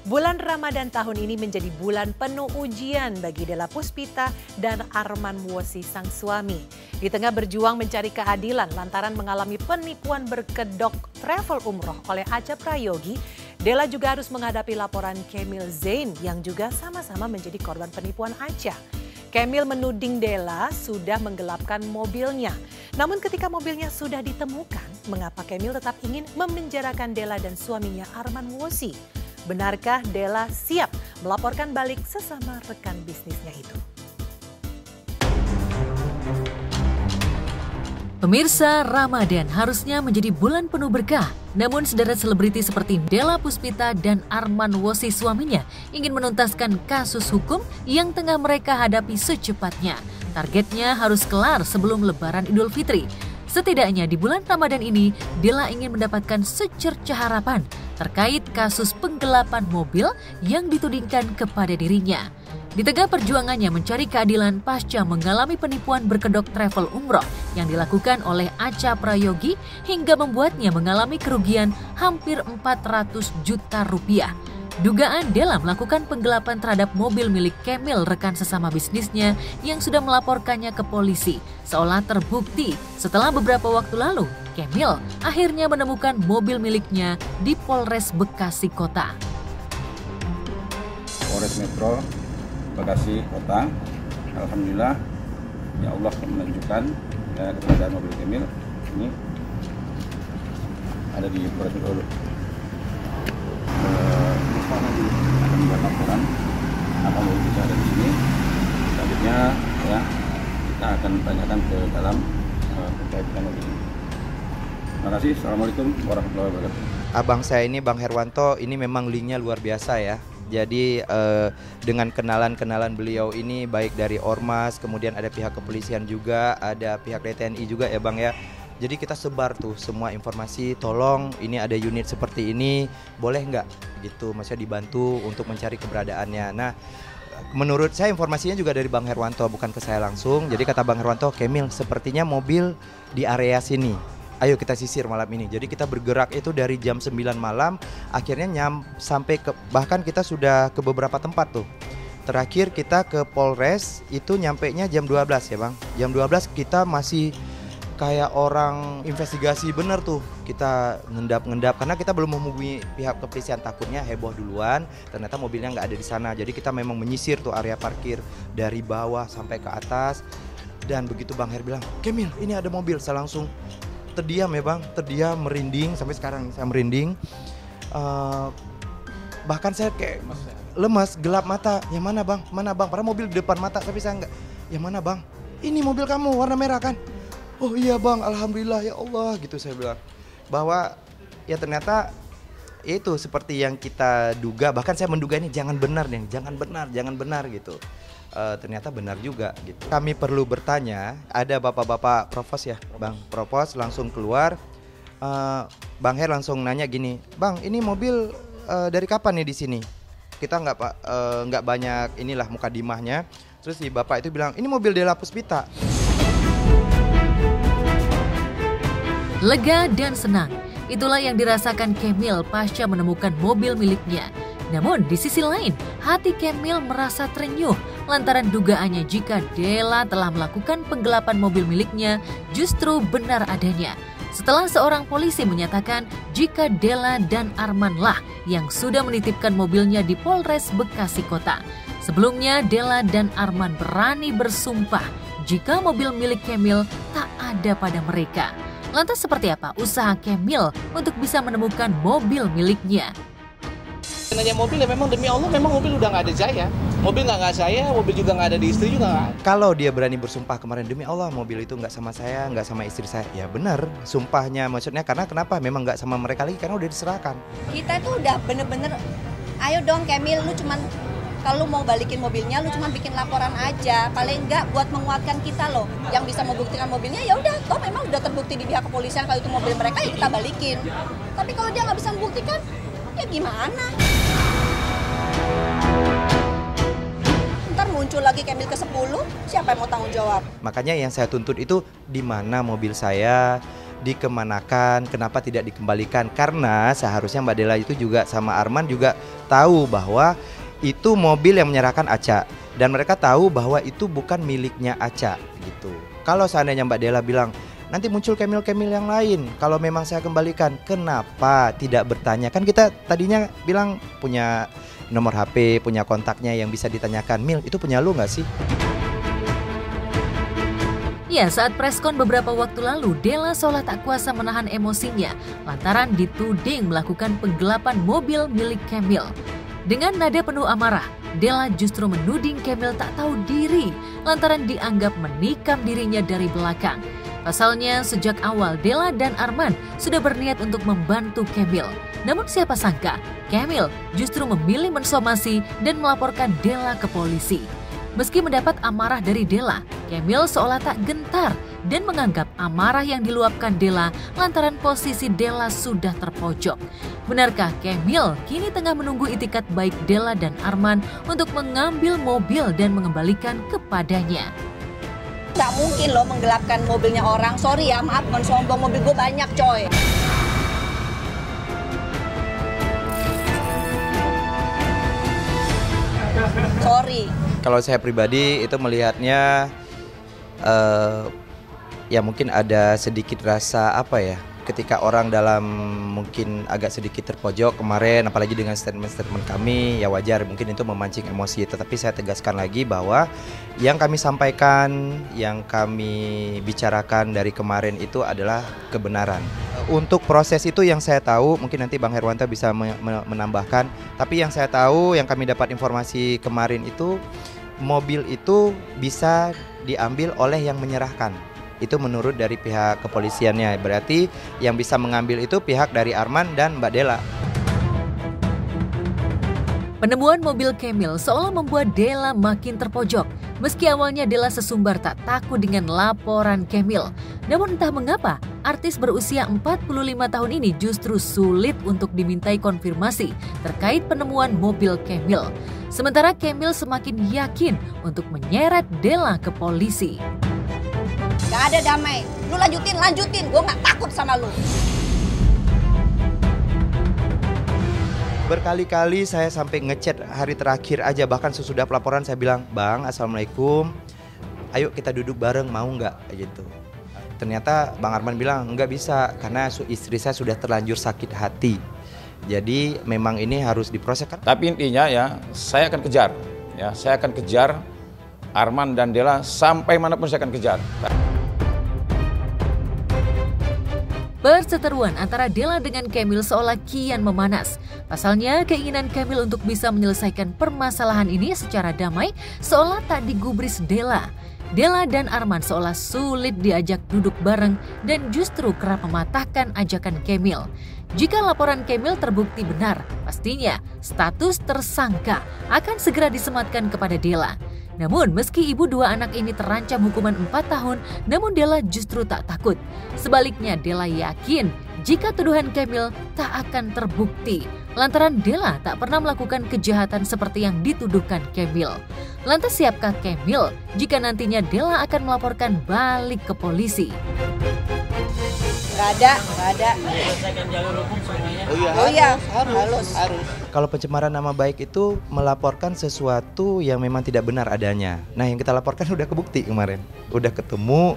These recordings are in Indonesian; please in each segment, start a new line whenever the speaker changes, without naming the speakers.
Bulan Ramadan tahun ini menjadi bulan penuh ujian bagi Della Puspita dan Arman Mwosi sang suami. Di tengah berjuang mencari keadilan lantaran mengalami penipuan berkedok travel umroh oleh Acha Prayogi, Della juga harus menghadapi laporan Kemil Zain yang juga sama-sama menjadi korban penipuan Acha. Kemil menuding Della sudah menggelapkan mobilnya. Namun ketika mobilnya sudah ditemukan, mengapa Kemil tetap ingin memenjarakan Della dan suaminya Arman Mwosi? Benarkah Della siap melaporkan balik sesama rekan bisnisnya itu?
Pemirsa, Ramadan harusnya menjadi bulan penuh berkah. Namun sederet selebriti seperti Della Puspita dan Arman Mwosi suaminya ingin menuntaskan kasus hukum yang tengah mereka hadapi secepatnya. Targetnya harus kelar sebelum Lebaran Idul Fitri. Setidaknya di bulan Ramadan ini, Della ingin mendapatkan secercah harapan terkait kasus penggelapan mobil yang ditudingkan kepada dirinya. Di tengah perjuangannya mencari keadilan pasca mengalami penipuan berkedok travel umroh yang dilakukan oleh Acha Prayogi hingga membuatnya mengalami kerugian hampir 400 juta rupiah. Dugaan Della melakukan penggelapan terhadap mobil milik Kemil, rekan sesama bisnisnya yang sudah melaporkannya ke polisi, seolah terbukti setelah beberapa waktu lalu Kemil akhirnya menemukan mobil miliknya di Polres Bekasi Kota.
Polres Metro Bekasi Kota, alhamdulillah ya Allah menunjukkan ya, keberadaan mobil Kemil ini ada di Polres Metro. Akan membuat laporan apa mobil kita ada di sini. Selanjutnya ya kita akan tanyakan ke dalam terkait dengan mobil ini. Terima kasih. Assalamualaikum warahmatullahi wabarakatuh.
Abang saya ini Bang Herwanto ini memang linknya luar biasa ya. Jadi dengan kenalan-kenalan beliau ini baik dari Ormas, kemudian ada pihak kepolisian juga, ada pihak TNI juga ya Bang ya. Jadi kita sebar tuh semua informasi, tolong ini ada unit seperti ini, boleh nggak gitu, maksudnya dibantu untuk mencari keberadaannya. Nah, menurut saya informasinya juga dari Bang Herwanto, bukan ke saya langsung. Jadi kata Bang Herwanto, Kemil sepertinya mobil di area sini. Ayo kita sisir malam ini. Jadi kita bergerak itu dari jam 9 malam, akhirnya sampai ke, bahkan kita sudah ke beberapa tempat tuh. Terakhir kita ke Polres itu nyampenya jam 12 ya Bang. Jam 12 kita masih kayak orang investigasi bener tuh, kita ngendap-ngendap karena kita belum menghubungi pihak kepolisian, takutnya heboh duluan, ternyata mobilnya nggak ada di sana. Jadi kita memang menyisir tuh area parkir dari bawah sampai ke atas. Dan begitu Bang Her bilang, Kemil ini ada mobil, saya langsung terdiam ya Bang, terdiam, merinding, sampai sekarang saya merinding. Bahkan saya kayak lemas, gelap mata, yang mana Bang, mana Bang, padahal mobil di depan mata tapi saya nggak, yang mana Bang, ini mobil kamu warna merah kan? Oh iya Bang, alhamdulillah ya Allah gitu saya bilang. Bahwa ya ternyata itu seperti yang kita duga, bahkan saya menduga ini jangan benar gitu. Ternyata benar juga gitu. Kami perlu bertanya, ada bapak-bapak provos ya Bang, provos langsung keluar. Bang Her langsung nanya gini, Bang ini mobil dari kapan nih di sini? Kita nggak banyak inilah mukadimahnya. Terus si bapak itu bilang, ini mobil Della Puspita.
Lega dan senang, itulah yang dirasakan Kemil pasca menemukan mobil miliknya. Namun di sisi lain, hati Kemil merasa terenyuh lantaran dugaannya jika Della telah melakukan penggelapan mobil miliknya justru benar adanya. Setelah seorang polisi menyatakan jika Della dan Arman lah yang sudah menitipkan mobilnya di Polres Bekasi Kota. Sebelumnya Della dan Arman berani bersumpah jika mobil milik Kemil tak ada pada mereka. Lantas seperti apa usaha Kemil untuk bisa menemukan mobil miliknya?
Nanya mobil ya memang demi Allah, memang mobil udah nggak ada saya. Mobil nggak saya, mobil juga nggak ada di istri juga nggak.
Kalau dia berani bersumpah kemarin, demi Allah mobil itu nggak sama saya, nggak sama istri saya. Ya benar, sumpahnya maksudnya karena kenapa? Memang nggak sama mereka lagi karena udah diserahkan.
Kita tuh udah bener-bener, ayo dong Kemil, lu cuman kalau mau balikin mobilnya, lu cuma bikin laporan aja. Paling enggak buat menguatkan kita loh. Yang bisa membuktikan mobilnya ya udah, toh memang udah terbukti di pihak kepolisian kalau itu mobil mereka ya kita balikin. Tapi kalau dia nggak bisa membuktikan, ya gimana? Ntar muncul lagi Kemil ke-10, siapa yang mau tanggung jawab?
Makanya yang saya tuntut itu di mana mobil saya, dikemanakan, kenapa tidak dikembalikan? Karena seharusnya Mbak Della itu juga sama Arman juga tahu bahwa itu mobil yang menyerahkan Aca, dan mereka tahu bahwa itu bukan miliknya Aca gitu. Kalau seandainya Mbak Della bilang nanti muncul Kemil-Kemil yang lain, kalau memang saya kembalikan, kenapa tidak bertanya? Kan kita tadinya bilang punya nomor HP, punya kontaknya yang bisa ditanyakan. Mil, itu punya lu nggak sih?
Ya, saat preskon beberapa waktu lalu, Della seolah tak kuasa menahan emosinya lantaran dituding melakukan penggelapan mobil milik Kemil. Dengan nada penuh amarah, Della justru menuding Kemil tak tahu diri lantaran dianggap menikam dirinya dari belakang. Pasalnya, sejak awal Della dan Arman sudah berniat untuk membantu Kemil. Namun siapa sangka, Kemil justru memilih mensomasi dan melaporkan Della ke polisi. Meski mendapat amarah dari Della, Kemil seolah tak gentar dan menganggap amarah yang diluapkan Della lantaran posisi Della sudah terpojok. Benarkah Kemil kini tengah menunggu itikat baik Della dan Arman untuk mengambil mobil dan mengembalikan kepadanya?
Nggak mungkin loh menggelapkan mobilnya orang. Sorry ya, maaf, bukan sombong, mobil gue banyak coy. Sorry.
Kalau saya pribadi itu melihatnya ya mungkin ada sedikit rasa apa ya, ketika orang dalam mungkin agak sedikit terpojok kemarin, apalagi dengan statement-statement kami, ya wajar mungkin itu memancing emosi. Tetapi saya tegaskan lagi bahwa yang kami sampaikan, yang kami bicarakan dari kemarin itu adalah kebenaran. Untuk proses itu yang saya tahu, mungkin nanti Bang Herwanto bisa menambahkan, tapi yang saya tahu, yang kami dapat informasi kemarin itu, mobil itu bisa diambil oleh yang menyerahkan. Itu menurut dari pihak kepolisiannya. Berarti yang bisa mengambil itu pihak dari Arman dan Mbak Della.
Penemuan mobil Kemil seolah membuat Della makin terpojok. Meski awalnya Della sesumbar tak takut dengan laporan Kemil. Namun entah mengapa, artis berusia 45 tahun ini justru sulit untuk dimintai konfirmasi terkait penemuan mobil Kemil. Sementara Kemil semakin yakin untuk menyeret Della ke polisi.
Gak ada damai. Lu lanjutin. Gue gak takut sama lu.
Berkali-kali saya sampai ngechat hari terakhir aja, bahkan sesudah pelaporan saya bilang, Bang, Assalamualaikum, ayo kita duduk bareng, mau nggak gitu. Ternyata Bang Arman bilang nggak bisa karena istri saya sudah terlanjur sakit hati. Jadi memang ini harus diproses.
Tapi intinya ya, saya akan kejar. Ya, saya akan kejar Arman dan Della sampai manapun saya akan kejar.
Perseteruan antara Della dengan Kemil seolah kian memanas. Pasalnya, keinginan Kemil untuk bisa menyelesaikan permasalahan ini secara damai seolah tak digubris Della. Della dan Arman seolah sulit diajak duduk bareng dan justru kerap mematahkan ajakan Kemil. Jika laporan Kemil terbukti benar, pastinya status tersangka akan segera disematkan kepada Della. Namun meski ibu dua anak ini terancam hukuman 4 tahun, namun Della justru tak takut. Sebaliknya Della yakin jika tuduhan Kemil tak akan terbukti, lantaran Della tak pernah melakukan kejahatan seperti yang dituduhkan Kemil. Lantas siapkah Kemil jika nantinya Della akan melaporkan balik ke polisi?
Gak ada. Oh iya, harus.
Kalau pencemaran nama baik itu melaporkan sesuatu yang memang tidak benar adanya. Nah, yang kita laporkan udah kebukti kemarin. Udah ketemu,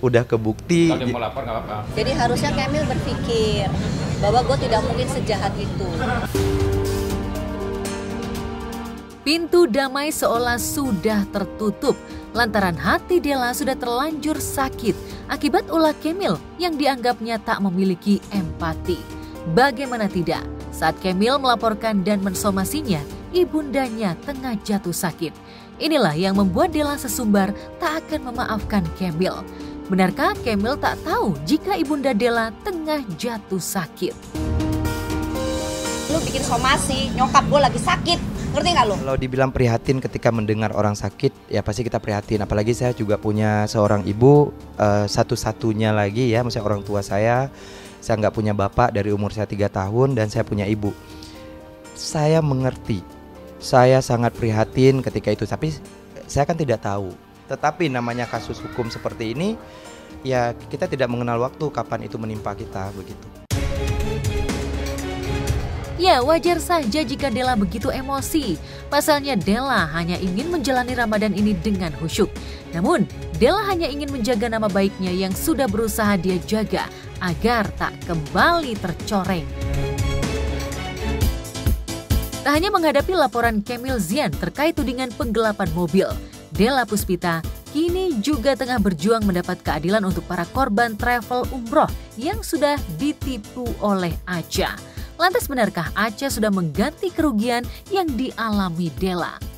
udah kebukti.
Kalau dia mau lapor nggak apa-apa.
Jadi harusnya Kemil berpikir bahwa gue tidak mungkin sejahat itu.
Pintu damai seolah sudah tertutup lantaran hati Della sudah terlanjur sakit akibat ulah Kemil yang dianggapnya tak memiliki empati. Bagaimana tidak, saat Kemil melaporkan dan mensomasinya, ibundanya tengah jatuh sakit. Inilah yang membuat Della sesumbar tak akan memaafkan Kemil. Benarkah Kemil tak tahu jika ibunda Della tengah jatuh sakit?
Lu bikin somasi, nyokap gue lagi sakit. Ngerti nggak lo?
Kalau dibilang prihatin ketika mendengar orang sakit, ya pasti kita prihatin. Apalagi saya juga punya seorang ibu, satu-satunya lagi ya, maksudnya orang tua saya nggak punya bapak dari umur saya 3 tahun dan saya punya ibu. Saya mengerti, saya sangat prihatin ketika itu, tapi saya kan tidak tahu. Tetapi namanya kasus hukum seperti ini, ya kita tidak mengenal waktu kapan itu menimpa kita begitu.
Ya, wajar saja jika Della begitu emosi. Pasalnya Della hanya ingin menjalani Ramadan ini dengan khusyuk. Namun, Della hanya ingin menjaga nama baiknya yang sudah berusaha dia jaga agar tak kembali tercoreng. Tak hanya menghadapi laporan Kemil Zian terkait tudingan penggelapan mobil, Della Puspita kini juga tengah berjuang mendapat keadilan untuk para korban travel umroh yang sudah ditipu oleh Acha. Lantas benarkah Acha sudah mengganti kerugian yang dialami Della?